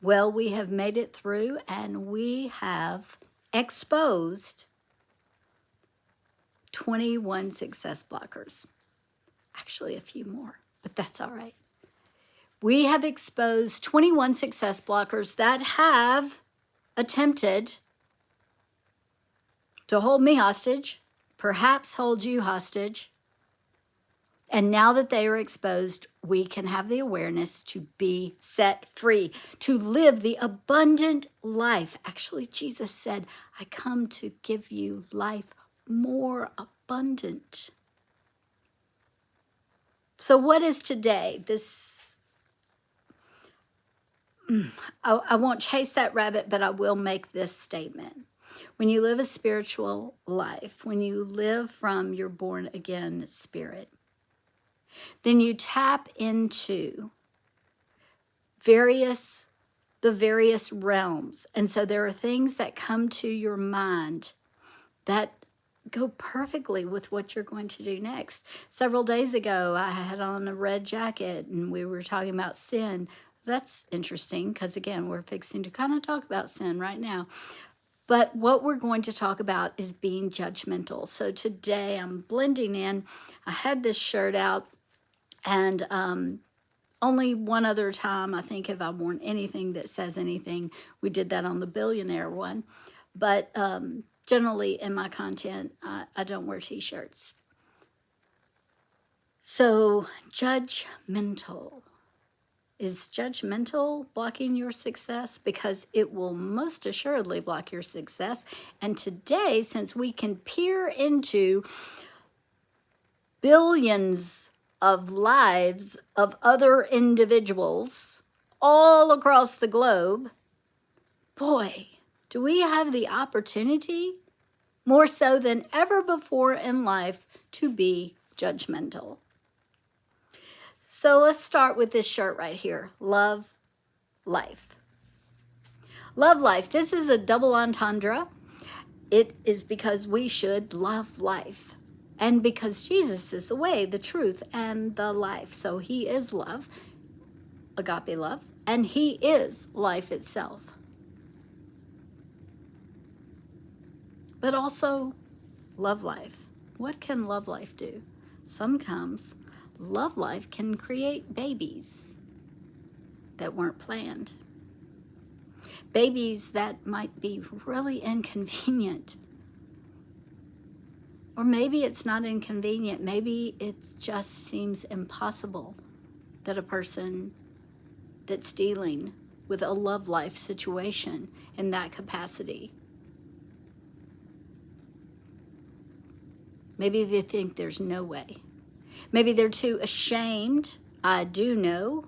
Well, we have made it through and we have exposed 21 success blockers. Actually, a few more, but that's all right. We have exposed 21 success blockers that have attempted to hold me hostage, perhaps hold you hostage. And now that they are exposed, we can have the awareness to be set free, to live the abundant life. Actually, Jesus said, I come to give you life more abundant. So what is today? I won't chase that rabbit, but I will make this statement. When you live a spiritual life, when you live from your born again spirit, then you tap into the various realms. And so there are things that come to your mind that go perfectly with what you're going to do next. Several days ago, I had on a red jacket and we were talking about sin. That's interesting because, again, we're fixing to kind of talk about sin right now. But what we're going to talk about is being judgmental. So today I'm blending in. I had this shirt out, and only one other time, I think, have I worn anything that says anything. We did that on the billionaire one. But generally in my content, I don't wear t-shirts. So judgmental. Is judgmental blocking your success? Because it will most assuredly block your success. And today, since we can peer into billions of lives of other individuals all across the globe, boy, do we have the opportunity, more so than ever before in life, to be judgmental. So let's start with this shirt right here. Love life. Love life. This is a double entendre. It is because we should love life. And because Jesus is the way, the truth, and the life. So he is love, agape love, and he is life itself. But also love life. What can love life do? Sometimes love life can create babies that weren't planned. Babies that might be really inconvenient. Or maybe it's not inconvenient. Maybe it just seems impossible that a person that's dealing with a love life situation in that capacity, maybe they think there's no way. Maybe they're too ashamed. I do know,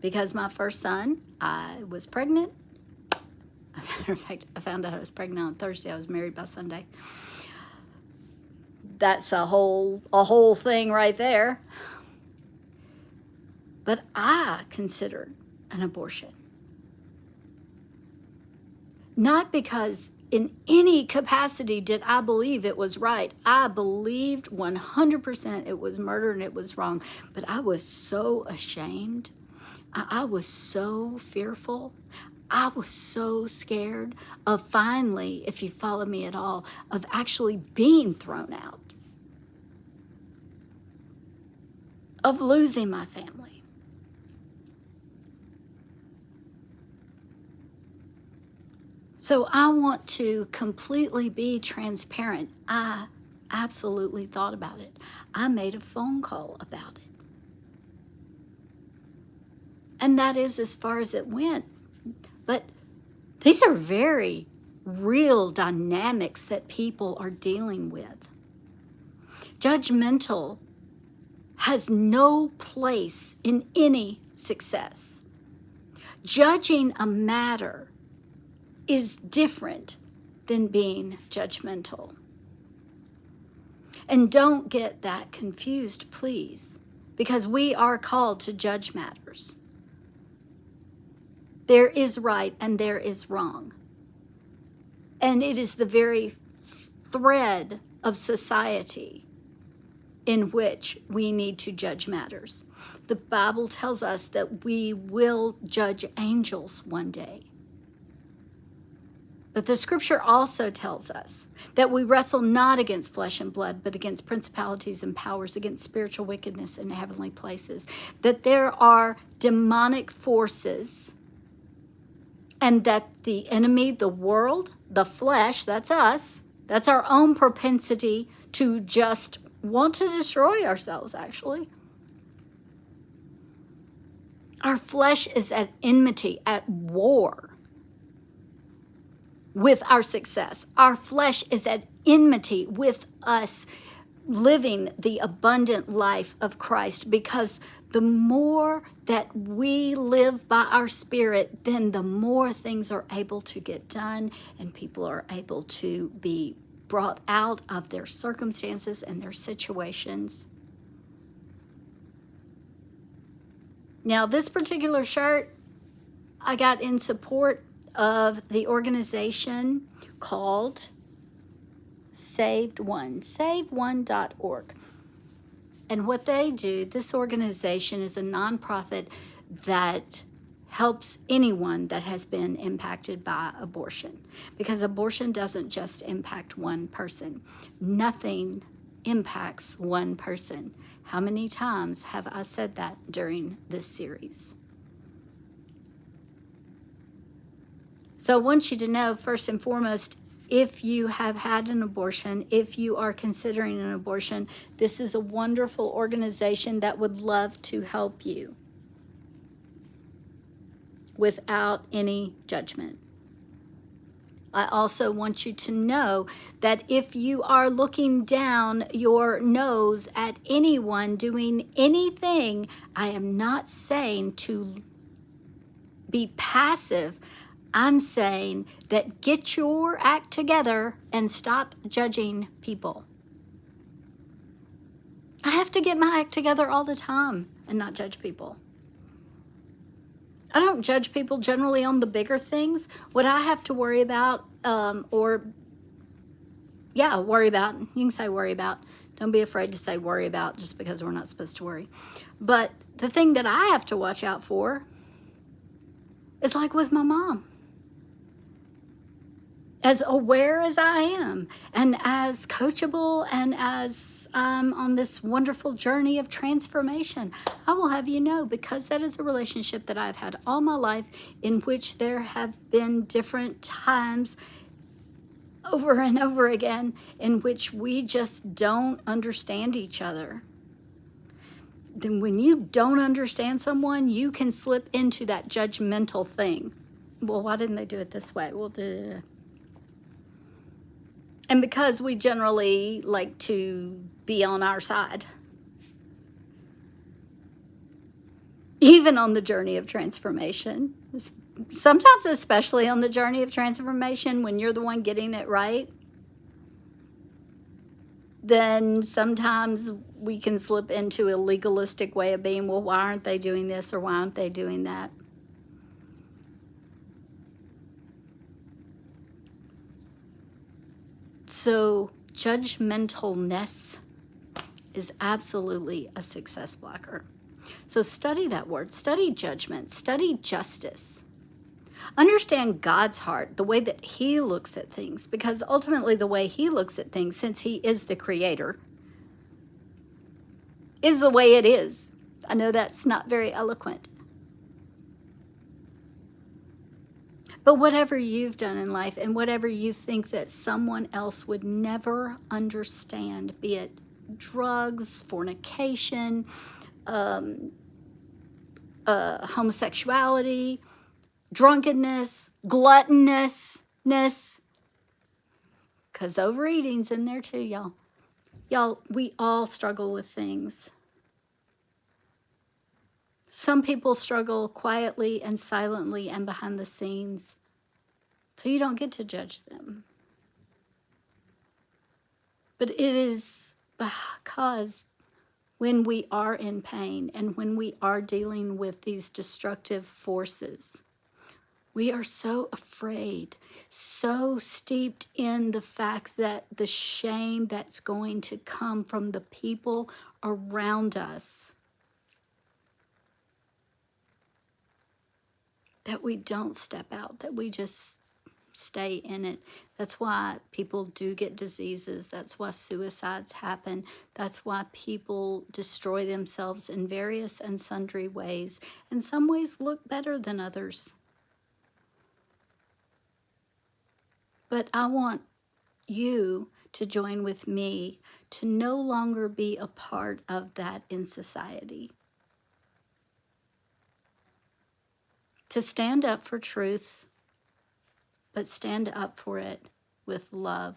because my first son, I was pregnant. As a matter of fact, I found out I was pregnant on Thursday. I was married by Sunday. That's a whole thing right there. But I considered an abortion. Not because in any capacity did I believe it was right. I believed 100% it was murder and it was wrong. But I was so ashamed. I was so fearful. I was so scared of finally, if you follow me at all, of actually being thrown out, of losing my family. So I want to completely be transparent. I absolutely thought about it. I made a phone call about it. And that is as far as it went. But these are very real dynamics that people are dealing with. Judgmental has no place in any success. Judging a matter is different than being judgmental. And don't get that confused, please, because we are called to judge matters. There is right and there is wrong. And it is the very thread of society in which we need to judge matters. The Bible tells us that we will judge angels one day. But the scripture also tells us that we wrestle not against flesh and blood, but against principalities and powers, against spiritual wickedness in heavenly places. That there are demonic forces, and that the enemy, the world, the flesh, that's us, that's our own propensity to just want to destroy ourselves, actually. Our flesh is at enmity, at war with our success. Our flesh is at enmity with us living the abundant life of Christ, because the more that we live by our spirit, then the more things are able to get done and people are able to be brought out of their circumstances and their situations. Now, this particular shirt I got in support of the organization called Saved One, SaveOne.org. And what they do, this organization is a nonprofit that helps anyone that has been impacted by abortion, because abortion doesn't just impact one person. Nothing impacts one person. How many times have I said that during this series? So I want you to know, first and foremost, if you have had an abortion, if you are considering an abortion, this is a wonderful organization that would love to help you without any judgment. I also want you to know that if you are looking down your nose at anyone doing anything, I am not saying to be passive. I'm saying that get your act together and stop judging people. I have to get my act together all the time and not judge people. I don't judge people generally on the bigger things. What I have to worry about, worry about. You can say worry about. Don't be afraid to say worry about just because we're not supposed to worry. But the thing that I have to watch out for is like with my mom. As aware as I am, and as coachable, and as I'm on this wonderful journey of transformation, I will have you know, because that is a relationship that I've had all my life, in which there have been different times over and over again in which we just don't understand each other. Then when you don't understand someone, you can slip into that judgmental thing. Well, why didn't they do it this way? Well, and because we generally like to be on our side, even on the journey of transformation, sometimes especially on the journey of transformation, when you're the one getting it right, then sometimes we can slip into a legalistic way of being. Well, why aren't they doing this, or why aren't they doing that? So judgmentalness is absolutely a success blocker. So study that word, study judgment, study justice. Understand God's heart, the way that he looks at things, because ultimately the way he looks at things, since he is the creator, is the way it is. I know that's not very eloquent. But whatever you've done in life, and whatever you think that someone else would never understand, be it drugs, fornication, homosexuality, drunkenness, gluttonousness, because overeating's in there too, y'all. Y'all, we all struggle with things. Some people struggle quietly and silently and behind the scenes, so you don't get to judge them. But it is because when we are in pain and when we are dealing with these destructive forces, We are so afraid, so steeped in the fact that the shame that's going to come from the people around us, that we don't step out, that we just stay in it. That's why people do get diseases. That's why suicides happen. That's why people destroy themselves in various and sundry ways. And some ways look better than others. But I want you to join with me to no longer be a part of that in society. To stand up for truth, but stand up for it with love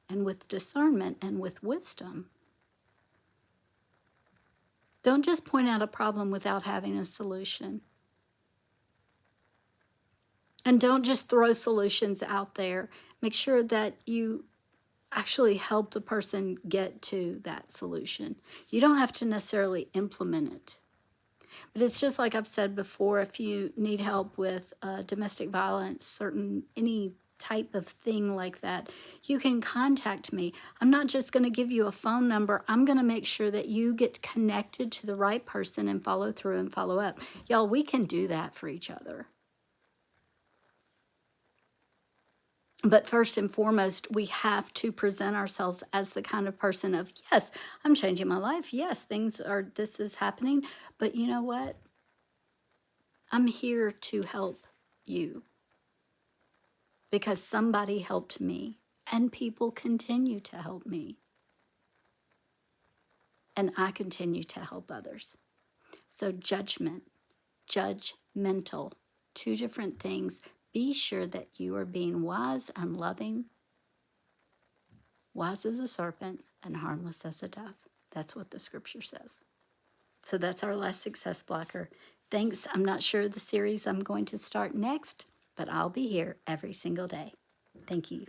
and with discernment and with wisdom. Don't just point out a problem without having a solution. And don't just throw solutions out there. Make sure that you actually help the person get to that solution. You don't have to necessarily implement it. But it's just like I've said before, if you need help with domestic violence, any type of thing like that, you can contact me. I'm not just going to give you a phone number. I'm going to make sure that you get connected to the right person and follow through and follow up. Y'all, we can do that for each other. But first and foremost, we have to present ourselves as the kind of person of, yes, I'm changing my life. Yes, this is happening. But you know what? I'm here to help you because somebody helped me and people continue to help me. And I continue to help others. So judgmental, two different things. Be sure that you are being wise and loving, wise as a serpent and harmless as a dove. That's what the scripture says. So that's our last success blocker. Thanks. I'm not sure the series I'm going to start next, but I'll be here every single day. Thank you.